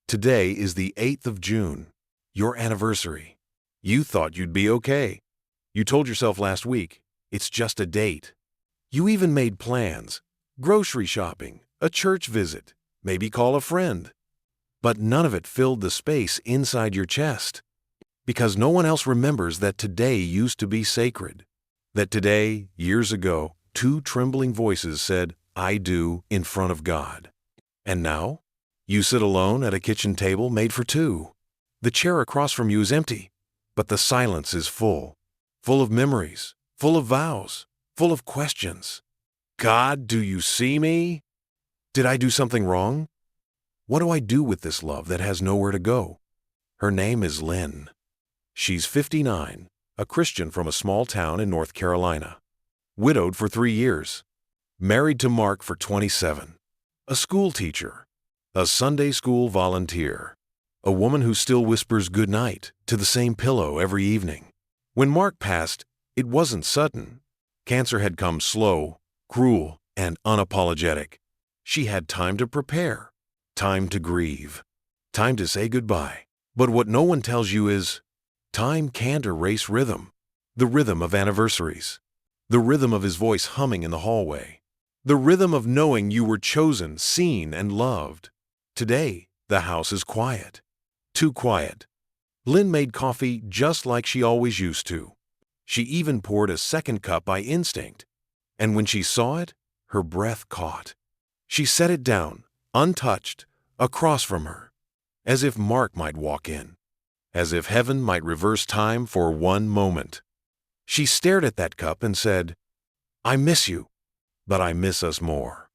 Today is the 8th of June, your anniversary. You thought you'd be okay. You told yourself last week, it's just a date. You even made plans, grocery shopping, a church visit, maybe call a friend. But none of it filled the space inside your chest. Because no one else remembers that today used to be sacred. That today, years ago, two trembling voices said, "I do," in front of God. And now, you sit alone at a kitchen table made for two. The chair across from you is empty, but the silence is full of memories, full of vows, full of questions. God, do you see me? Did I do something wrong? What do I do with this love that has nowhere to go? Her name is Lynn. She's 59, a Christian from a small town in North Carolina. Widowed for 3 years. Married to Mark for 27. A school teacher. A Sunday school volunteer. A woman who still whispers goodnight to the same pillow every evening. When Mark passed, it wasn't sudden. Cancer had come slow, cruel, and unapologetic. She had time to prepare, time to grieve, time to say goodbye. But what no one tells you is, time can't erase rhythm. The rhythm of anniversaries. The rhythm of his voice humming in the hallway. The rhythm of knowing you were chosen, seen, and loved. Today, the house is quiet. Too quiet. Lynn made coffee just like she always used to. She even poured a second cup by instinct. And when she saw it, her breath caught. She set it down, untouched, across from her, as if Mark might walk in, as if heaven might reverse time for one moment. She stared at that cup and said, "I miss you, but I miss us more."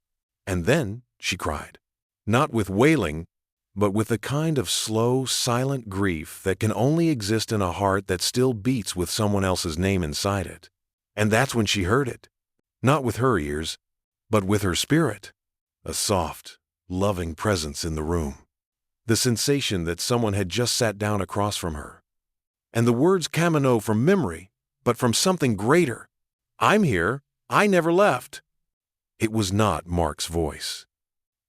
And then she cried, not with wailing, but with the kind of slow, silent grief that can only exist in a heart that still beats with someone else's name inside it. And that's when she heard it, not with her ears, but with her spirit, a soft, loving presence in the room. The sensation that someone had just sat down across from her. And the words Camino from memory, but from something greater. "I'm here. I never left." It was not Mark's voice.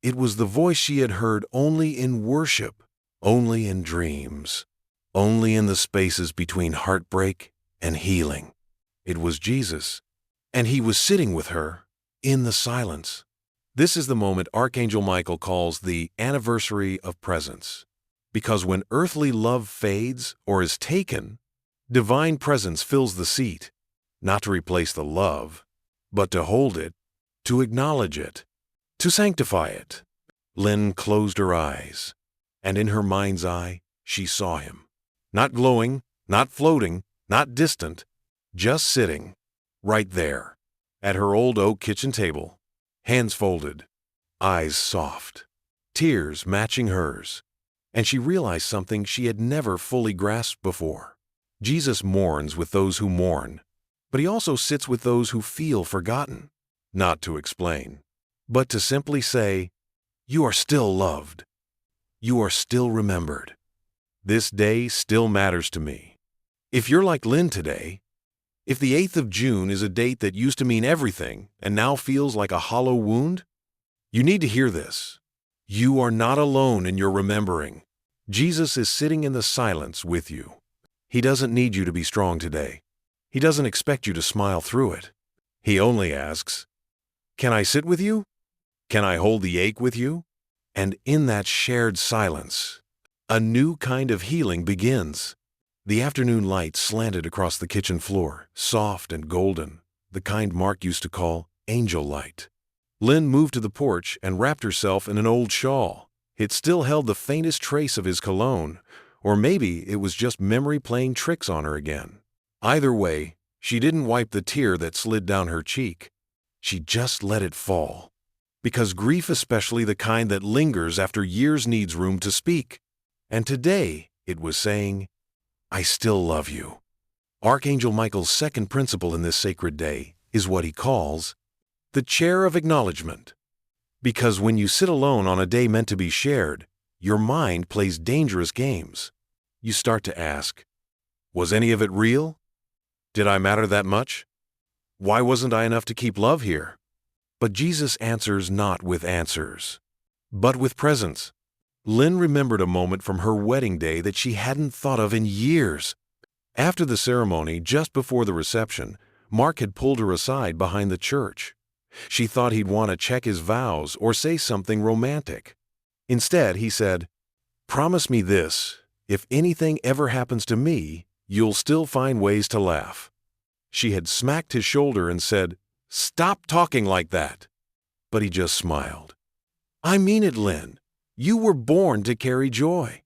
It was the voice she had heard only in worship, only in dreams, only in the spaces between heartbreak and healing. It was Jesus, and he was sitting with her in the silence. This is the moment Archangel Michael calls the anniversary of presence. Because when earthly love fades or is taken, divine presence fills the seat, not to replace the love, but to hold it, to acknowledge it, to sanctify it. Lynn closed her eyes, and in her mind's eye, she saw him. Not glowing, not floating, not distant, just sitting, right there, at her old oak kitchen table, hands folded, eyes soft, tears matching hers. And she realized something she had never fully grasped before. Jesus mourns with those who mourn, but he also sits with those who feel forgotten. Not to explain, but to simply say, "You are still loved. You are still remembered. This day still matters to me." If you're like Lynn today, if the 8th of June is a date that used to mean everything and now feels like a hollow wound, you need to hear this. You are not alone in your remembering. Jesus is sitting in the silence with you. He doesn't need you to be strong today. He doesn't expect you to smile through it. He only asks, "Can I sit with you? Can I hold the ache with you?" And in that shared silence, a new kind of healing begins. The afternoon light slanted across the kitchen floor, soft and golden, the kind Mark used to call angel light. Lynn moved to the porch and wrapped herself in an old shawl. It still held the faintest trace of his cologne, or maybe it was just memory playing tricks on her again. Either way, she didn't wipe the tear that slid down her cheek. She just let it fall. Because grief, especially the kind that lingers after years, needs room to speak. And today, it was saying, "I still love you." Archangel Michael's second principle in this sacred day is what he calls the chair of acknowledgement. Because when you sit alone on a day meant to be shared, your mind plays dangerous games. You start to ask, was any of it real? Did I matter that much? Why wasn't I enough to keep love here? But Jesus answers not with answers, but with presence. Lynn remembered a moment from her wedding day that she hadn't thought of in years. After the ceremony, just before the reception, Mark had pulled her aside behind the church. She thought he'd want to check his vows or say something romantic. Instead, he said, "Promise me this, if anything ever happens to me, you'll still find ways to laugh." She had smacked his shoulder and said, "Stop talking like that." But he just smiled. "I mean it, Lynn. You were born to carry joy."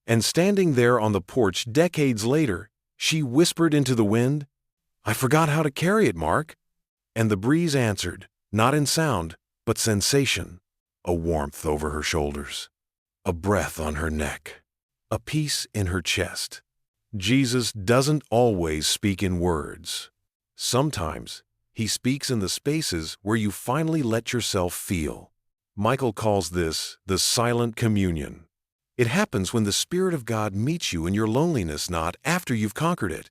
And standing there on the porch decades later, she whispered into the wind, "I forgot how to carry it, Mark." And the breeze answered, not in sound, but sensation. A warmth over her shoulders, a breath on her neck, a peace in her chest. Jesus doesn't always speak in words. Sometimes he speaks in the spaces where you finally let yourself feel. Michael calls this the silent communion. It happens when the Spirit of God meets you in your loneliness, not after you've conquered it.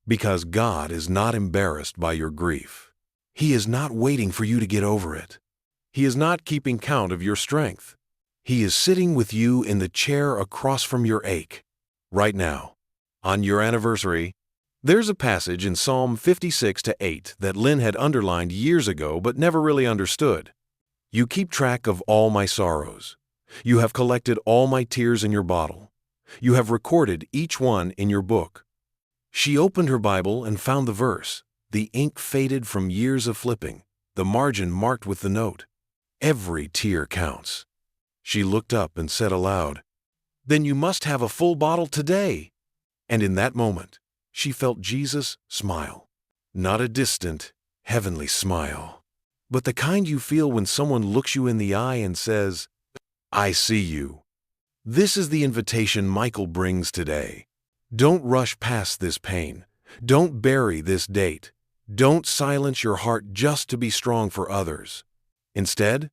Because God is not embarrassed by your grief. He is not waiting for you to get over it. He is not keeping count of your strength. He is sitting with you in the chair across from your ache. Right now, on your anniversary, there's a passage in Psalm 56-8 that Lynn had underlined years ago but never really understood. "You keep track of all my sorrows. You have collected all my tears in your bottle. You have recorded each one in your book." She opened her Bible and found the verse, the ink faded from years of flipping, the margin marked with the note. Every tear counts. She looked up and said aloud, "Then you must have a full bottle today." And in that moment, she felt Jesus smile. Not a distant, heavenly smile, but the kind you feel when someone looks you in the eye and says, "I see you." This is the invitation Michael brings today. Don't rush past this pain. Don't bury this date. Don't silence your heart just to be strong for others. Instead,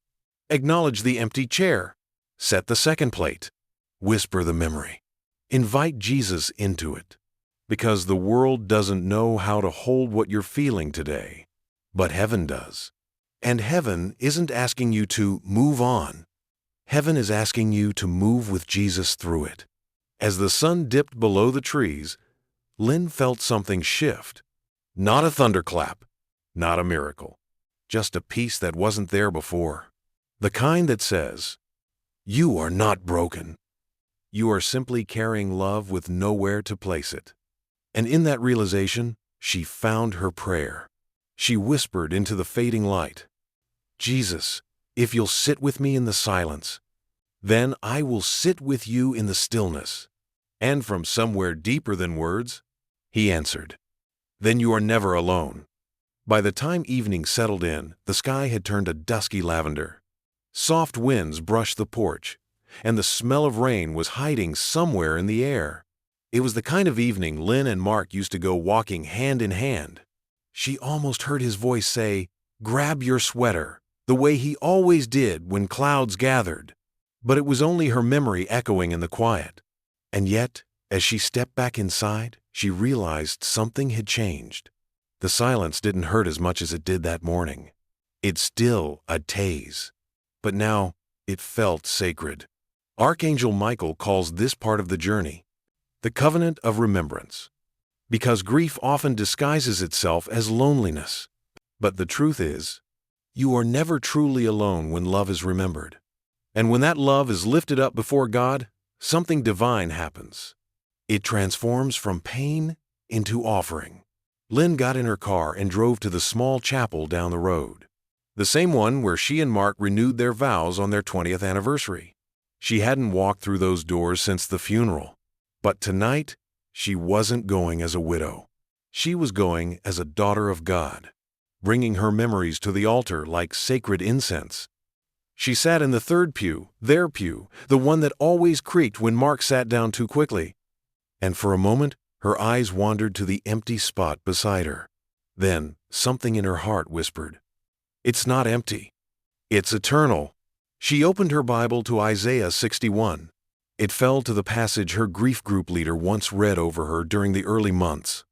acknowledge the empty chair. Set the second plate. Whisper the memory. Invite Jesus into it. Because the world doesn't know how to hold what you're feeling today, but heaven does. And heaven isn't asking you to move on. Heaven is asking you to move with Jesus through it. As the sun dipped below the trees, Lynn felt something shift. Not a thunderclap, not a miracle, just a peace that wasn't there before. The kind that says, "You are not broken. You are simply carrying love with nowhere to place it." And in that realization, she found her prayer. She whispered into the fading light, "Jesus, if you'll sit with me in the silence, then I will sit with you in the stillness." And from somewhere deeper than words, he answered, "Then you are never alone." By the time evening settled in, the sky had turned a dusky lavender. Soft winds brushed the porch, and the smell of rain was hiding somewhere in the air. It was the kind of evening Lynn and Mark used to go walking hand in hand. She almost heard his voice say, "Grab your sweater," the way he always did when clouds gathered. But it was only her memory echoing in the quiet. And yet, as she stepped back inside, she realized something had changed. The silence didn't hurt as much as it did that morning. It's still a tase, but now it felt sacred. Archangel Michael calls this part of the journey the covenant of remembrance, because grief often disguises itself as loneliness. But the truth is, you are never truly alone when love is remembered. And when that love is lifted up before God, something divine happens. It transforms from pain into offering. Lynn got in her car and drove to the small chapel down the road, the same one where she and Mark renewed their vows on their 20th anniversary. She hadn't walked through those doors since the funeral, but tonight she wasn't going as a widow. She was going as a daughter of God, bringing her memories to the altar like sacred incense. She sat in the third pew, their pew, the one that always creaked when Mark sat down too quickly. And for a moment, her eyes wandered to the empty spot beside her. Then, something in her heart whispered, "It's not empty. It's eternal." She opened her Bible to Isaiah 61. It fell to the passage her grief group leader once read over her during the early months.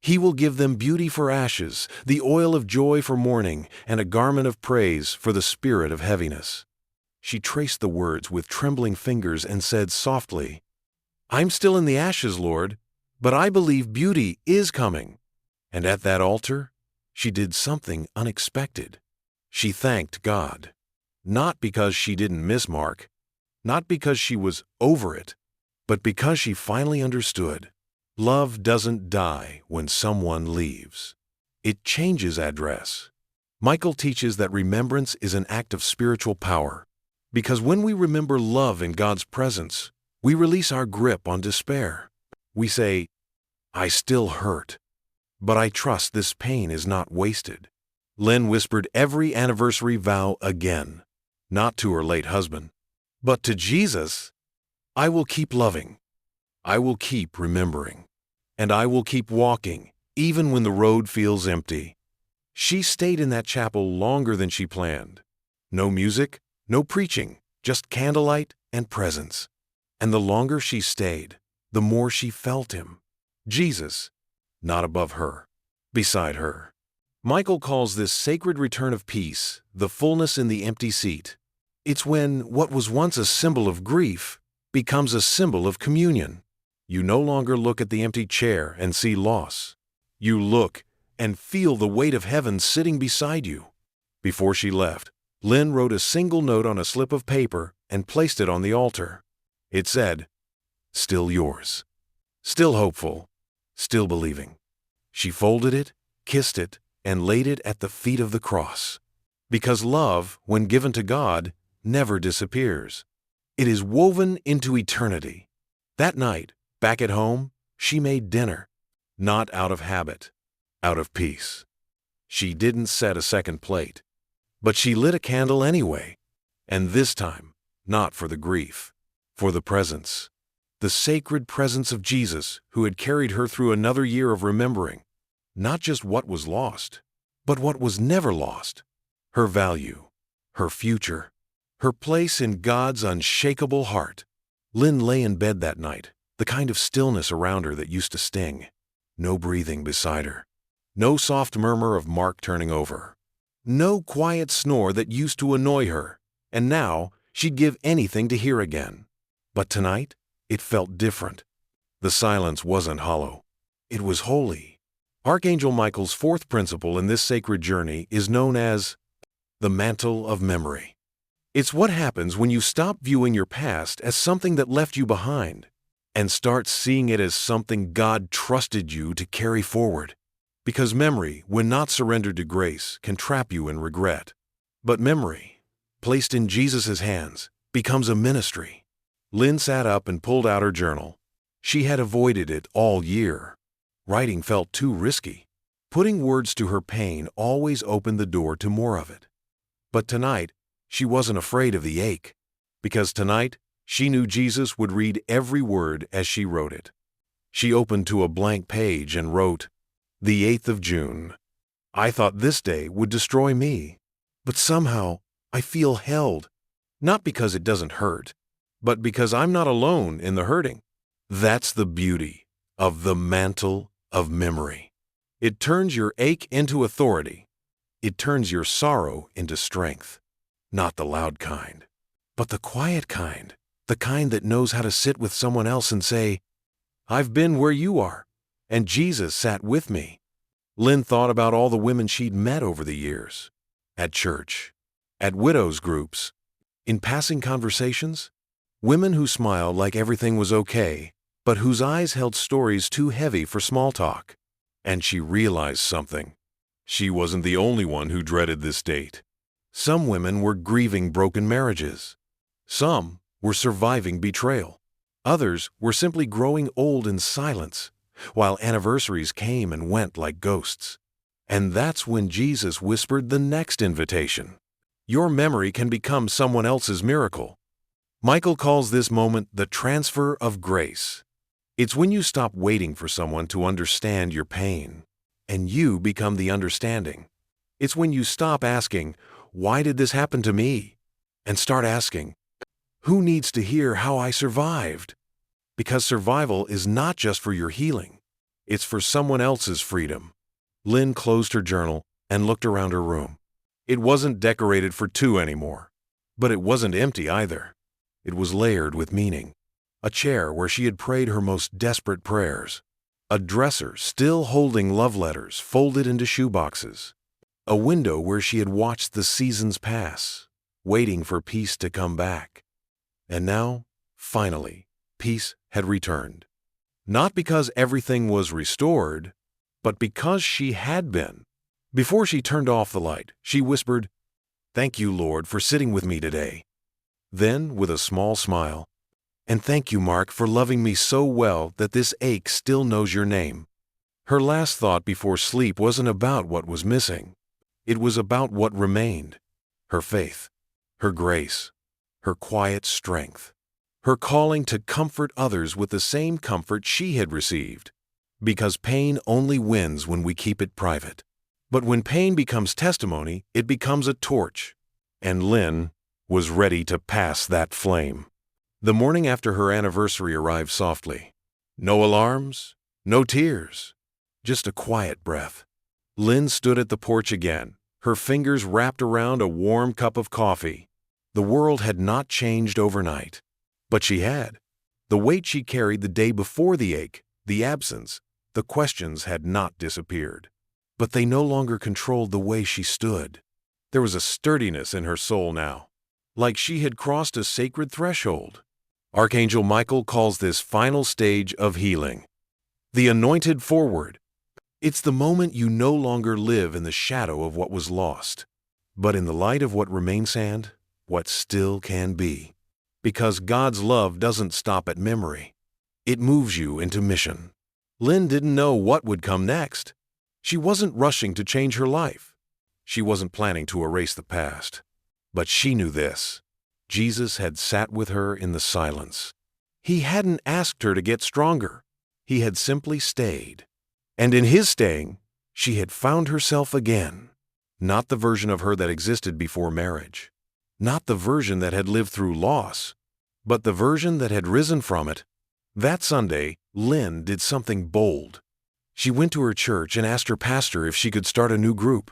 "He will give them beauty for ashes, the oil of joy for mourning, and a garment of praise for the spirit of heaviness." She traced the words with trembling fingers and said softly, "I'm still in the ashes, Lord, but I believe beauty is coming." And at that altar, she did something unexpected. She thanked God, not because she didn't miss Mark, not because she was over it, but because she finally understood. Love doesn't die when someone leaves. It changes address. Michael teaches that remembrance is an act of spiritual power, because when we remember love in God's presence, we release our grip on despair. We say, "I still hurt, but I trust this pain is not wasted." Lynn whispered every anniversary vow again, not to her late husband, but to Jesus. "I will keep loving. I will keep remembering. And I will keep walking, even when the road feels empty." She stayed in that chapel longer than she planned. No music, no preaching, just candlelight and presence. And the longer she stayed, the more she felt him. Jesus, not above her, beside her. Michael calls this sacred return of peace the fullness in the empty seat. It's when what was once a symbol of grief becomes a symbol of communion. You no longer look at the empty chair and see loss. You look and feel the weight of heaven sitting beside you. Before she left, Lynn wrote a single note on a slip of paper and placed it on the altar. It said, "Still yours. Still hopeful. Still believing." She folded it, kissed it, and laid it at the feet of the cross. Because love, when given to God, never disappears. It is woven into eternity. That night, back at home, she made dinner, not out of habit, out of peace. She didn't set a second plate, but she lit a candle anyway, and this time, not for the grief, for the presence, the sacred presence of Jesus who had carried her through another year of remembering, not just what was lost, but what was never lost, her value, her future, her place in God's unshakable heart. Lynn lay in bed that night, the kind of stillness around her that used to sting. No breathing beside her. No soft murmur of Mark turning over. No quiet snore that used to annoy her, and now she'd give anything to hear again. But tonight, it felt different. The silence wasn't hollow. It was holy. Archangel Michael's fourth principle in this sacred journey is known as the mantle of memory. It's what happens when you stop viewing your past as something that left you behind and start seeing it as something God trusted you to carry forward. Because memory, when not surrendered to grace, can trap you in regret. But memory, placed in Jesus' hands, becomes a ministry. Lynn sat up and pulled out her journal. She had avoided it all year. Writing felt too risky. Putting words to her pain always opened the door to more of it. But tonight, she wasn't afraid of the ache, because tonight she knew Jesus would read every word as she wrote it. She opened to a blank page and wrote, "The 8th of June. I thought this day would destroy me, but somehow I feel held, not because it doesn't hurt, but because I'm not alone in the hurting." That's the beauty of the mantle of memory. It turns your ache into authority. It turns your sorrow into strength. Not the loud kind, but the quiet kind, the kind that knows how to sit with someone else and say, "I've been where you are, and Jesus sat with me." Lynn thought about all the women she'd met over the years, at church, at widows' groups, in passing conversations, women who smiled like everything was okay, but whose eyes held stories too heavy for small talk. And she realized something. She wasn't the only one who dreaded this date. Some women were grieving broken marriages. Some were surviving betrayal. Others were simply growing old in silence, while anniversaries came and went like ghosts. And that's when Jesus whispered the next invitation. Your memory can become someone else's miracle. Michael calls this moment the transfer of grace. It's when you stop waiting for someone to understand your pain, and you become the understanding. It's when you stop asking, "Why did this happen to me?" and start asking, "Who needs to hear how I survived?" Because survival is not just for your healing. It's for someone else's freedom. Lynn closed her journal and looked around her room. It wasn't decorated for two anymore. But it wasn't empty either. It was layered with meaning. A chair where she had prayed her most desperate prayers. A dresser still holding love letters folded into shoeboxes. A window where she had watched the seasons pass, waiting for peace to come back. And now, finally, peace had returned. Not because everything was restored, but because she had been. Before she turned off the light, she whispered, "Thank you, Lord, for sitting with me today." Then, with a small smile, "And thank you, Mark, for loving me so well that this ache still knows your name." Her last thought before sleep wasn't about what was missing. It was about what remained. Her faith, her grace, her quiet strength, her calling to comfort others with the same comfort she had received. Because pain only wins when we keep it private. But when pain becomes testimony, it becomes a torch. And Lynn was ready to pass that flame. The morning after her anniversary arrived softly. No alarms, no tears, just a quiet breath. Lynn stood at the porch again, her fingers wrapped around a warm cup of coffee. The world had not changed overnight, but she had. The weight she carried the day before the ache, the absence, the questions had not disappeared. But they no longer controlled the way she stood. There was a sturdiness in her soul now, like she had crossed a sacred threshold. Archangel Michael calls this final stage of healing the anointed forward. It's the moment you no longer live in the shadow of what was lost, but in the light of what remains and what still can be. Because God's love doesn't stop at memory. It moves you into mission. Lynn didn't know what would come next. She wasn't rushing to change her life. She wasn't planning to erase the past. But she knew this. Jesus had sat with her in the silence. He hadn't asked her to get stronger. He had simply stayed. And in his staying, she had found herself again. Not the version of her that existed before marriage. Not the version that had lived through loss, but the version that had risen from it. That Sunday, Lynn did something bold. She went to her church and asked her pastor if she could start a new group.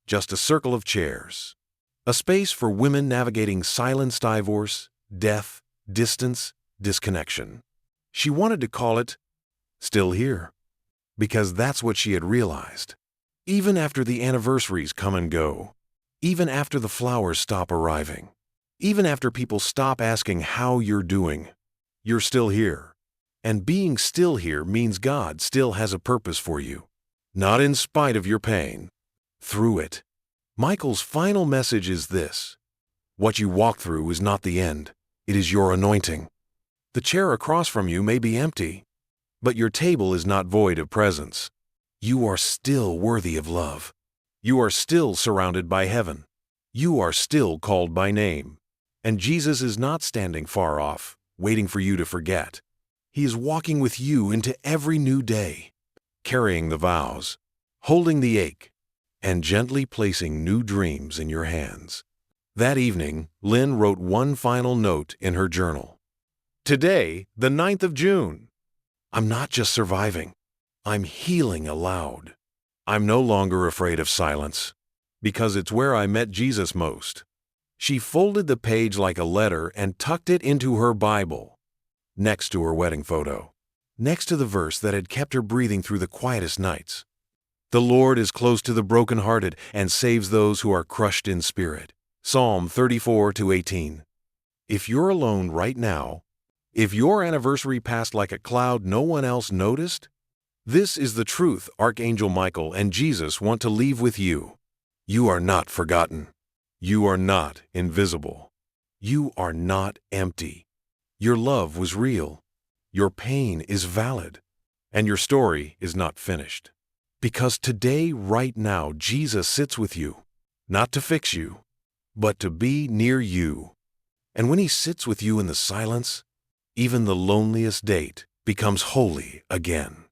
Just a circle of chairs. A space for women navigating silence, divorce, death, distance, disconnection. She wanted to call it Still Here, because that's what she had realized. Even after the anniversaries come and go, even after the flowers stop arriving, even after people stop asking how you're doing, you're still here. And being still here means God still has a purpose for you. Not in spite of your pain, through it. Michael's final message is this: what you walk through is not the end, it is your anointing. The chair across from you may be empty, but your table is not void of presence. You are still worthy of love. You are still surrounded by heaven. You are still called by name. And Jesus is not standing far off, waiting for you to forget. He is walking with you into every new day, carrying the vows, holding the ache, and gently placing new dreams in your hands. That evening, Lynn wrote one final note in her journal. Today, the 9th of June. I'm not just surviving. I'm healing aloud. I'm no longer afraid of silence, because it's where I met Jesus most. She folded the page like a letter and tucked it into her Bible, next to her wedding photo, next to the verse that had kept her breathing through the quietest nights. The Lord is close to the brokenhearted and saves those who are crushed in spirit. Psalm 34-18. If you're alone right now, if your anniversary passed like a cloud no one else noticed, this is the truth Archangel Michael and Jesus want to leave with you. You are not forgotten. You are not invisible. You are not empty. Your love was real. Your pain is valid. And your story is not finished. Because today, right now, Jesus sits with you, not to fix you, but to be near you. And when he sits with you in the silence, even the loneliest date becomes holy again.